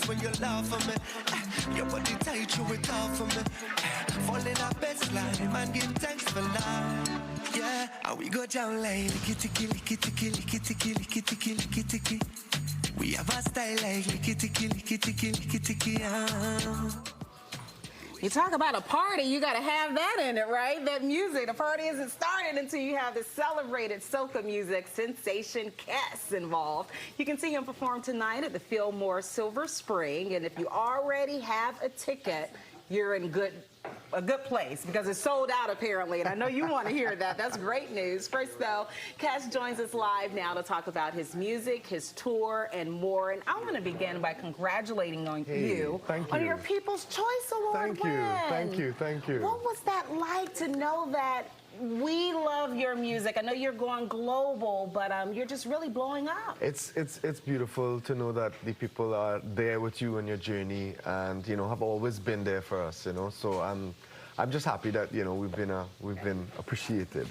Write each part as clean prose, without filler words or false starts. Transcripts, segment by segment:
nice when you laugh for me. Your body tight, you it all for me. Fall in our best line, man, give thanks for life. Yeah, and we go down like licky ticky, licky ticky, licky ticky, licky ticky, licky ticky. We have a style like licky ticky, licky ticky, licky ticky. You talk about a party, you got to have that in it, right? That music. The party isn't started until you have the celebrated soca music sensation Cass involved. You can see him perform tonight at the Fillmore Silver Spring, and if you already have a ticket, you're in a good place because it's sold out apparently, and I know you want to hear that. That's great news. First though, Cass joins us live now to talk about his music, his tour, and more. And I want to begin by congratulating you on your People's Choice Award win. Thank you. What was that like to know that we love your music? I know you're going global, but you're just really blowing up. It's beautiful to know that the people are there with you on your journey, and have always been there for us. So I'm just happy that we've been appreciated.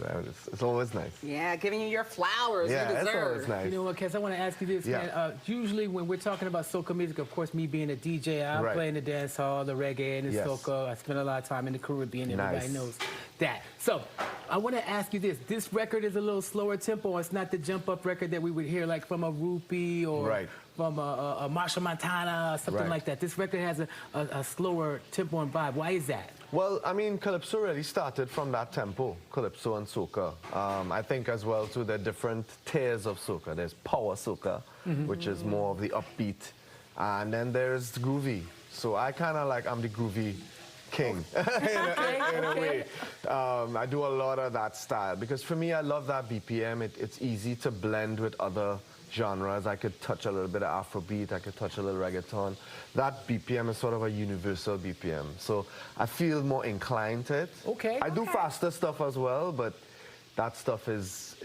It's always nice. Yeah, giving you your flowers. Yeah, you deserve. It's always nice. You know what, Cass? I want to ask you this, man. Usually when we're talking about soca music, of course, me being a DJ, I play in the dance hall, the reggae, and the soca. I spend a lot of time in the Caribbean. Everybody knows that. So I want to ask you this. This record is a little slower tempo. It's not the jump-up record that we would hear like from a Rupee or from a Marshall Montana or something like that. This record has a slower tempo and vibe. Why is that? Well, I mean, Calypso really started from that tempo, Calypso and soca. I think as well, too, there are different tiers of soca. There's power soca, which is more of the upbeat. And then there's groovy. So I kind of I'm the groovy king in a way. I do a lot of that style because for me, I love that BPM. It's easy to blend with other genres. I could touch a little bit of Afrobeat, I could touch a little reggaeton. That BPM is sort of a universal BPM. So I feel more inclined to it. I do faster stuff as well, but that stuff is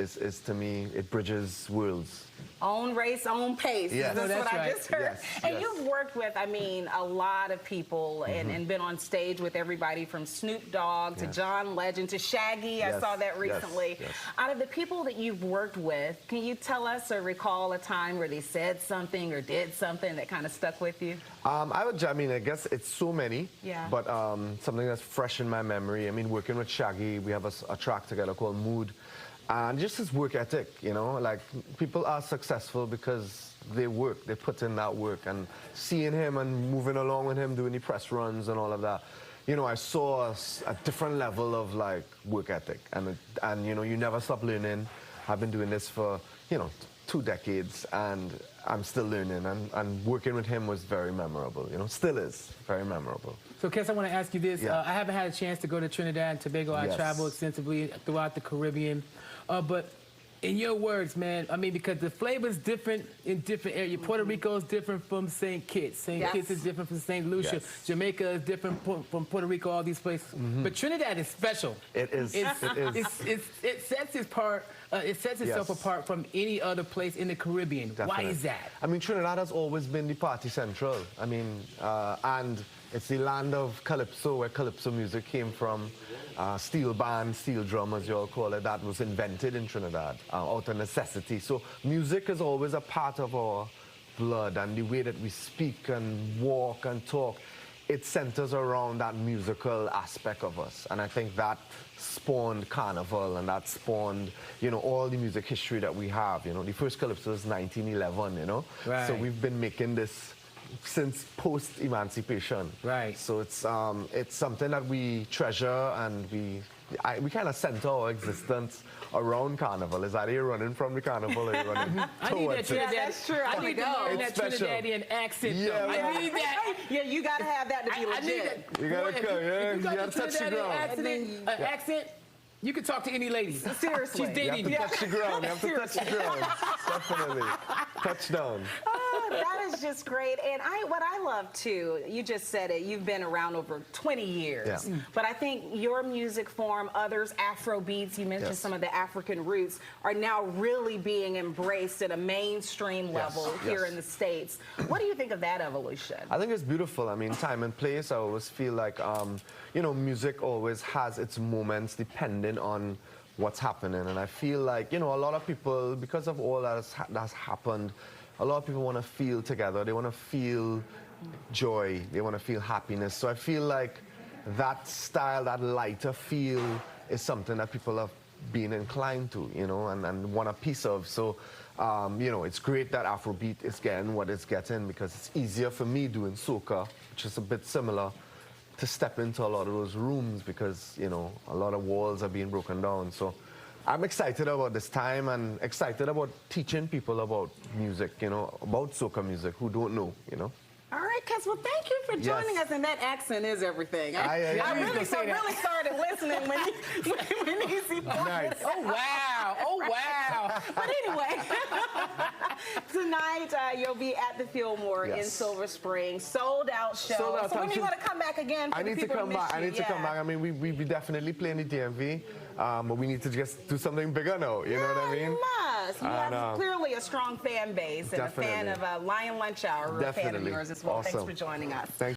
to me, it bridges worlds. Own race, own pace. Yes. That's what I just heard. And yes. you've worked with, I mean, a lot of people and been on stage with everybody from Snoop Dogg to John Legend to Shaggy. I saw that recently. Out of the people that you've worked with, can you tell us or recall a time where they said something or did something that kind of stuck with you? I mean, I guess it's so many, but something that's fresh in my memory. I mean, working with Shaggy, we have a track together called Mood. And just his work ethic, like people are successful because they work, they put in that work, and seeing him and moving along with him, doing the press runs and all of that, I saw a different level of work ethic, and you never stop learning. I've been doing this for 2 decades, and I'm still learning, and working with him was very memorable, still is very memorable. So, Cass, I want to ask you this. I haven't had a chance to go to Trinidad and Tobago. I travel extensively throughout the Caribbean. But in your words, man, I mean, because the flavor's different in different areas. Puerto Rico is different from St. Kitts. St. Kitts is different from St. Lucia. Jamaica is different from Puerto Rico, all these places. But Trinidad is special. It is. It sets itself apart from any other place in the Caribbean. Definitely. Why is that? I mean, Trinidad has always been the party central. I mean, and it's the land of Calypso, where Calypso music came from. Steel band, steel drum, as you all call it, that was invented in Trinidad out of necessity. So music is always a part of our blood, and the way that we speak and walk and talk, it centers around that musical aspect of us. And I think that spawned Carnival, and that spawned, all the music history that we have. The first Calypso was 1911, So we've been making this since post-emancipation. So it's something that we treasure, and we kind of center our existence around Carnival. Is that you're running from the Carnival, or you're running I need that Trinidad. That's true. I need to learn that Trinidadian accent. I need that. Yeah, you got to have that to be legit. You got to come, If you got gotta the touch the Trinidadian ground. accent, you can talk to any lady. Seriously. She's dating You have to touch the ground. You have to touch the ground. Definitely. Touchdown. That is just great. And what I love, too, you just said it, you've been around over 20 years. But I think your music form, others, Afro beats, you mentioned some of the African roots, are now really being embraced at a mainstream level here in the States. What do you think of that evolution? I think it's beautiful. I mean, time and place, I always feel like, music always has its moments depending on what's happening. And I feel like, a lot of people, because of all that's happened, a lot of people want to feel together. They want to feel joy, they want to feel happiness. So I feel like that style, that lighter feel is something that people have been inclined to, you know, and want a piece of. So, you know, it's great that Afrobeat is getting what it's getting, because it's easier for me doing soca, which is a bit similar, to step into a lot of those rooms, because, you know, a lot of walls are being broken down. So I'm excited about this time and excited about teaching people about music, you know, about soca music who don't know, you know. All right, Cass, well, thank you for joining us, and that accent is everything. I really started listening when he said nice. Oh, wow. Oh, wow. But anyway, tonight you'll be at the Fillmore in Silver Spring, sold out show. Sold out. So when are you going to come back again? I need to come back. I need to come back. I mean, we definitely play in the DMV, but we need to just do something bigger now. You know what I mean? You must. You have clearly a strong fan base and a fan of Lion Lunch Hour. We're a fan of yours as well. Awesome. Thanks for joining us. Thank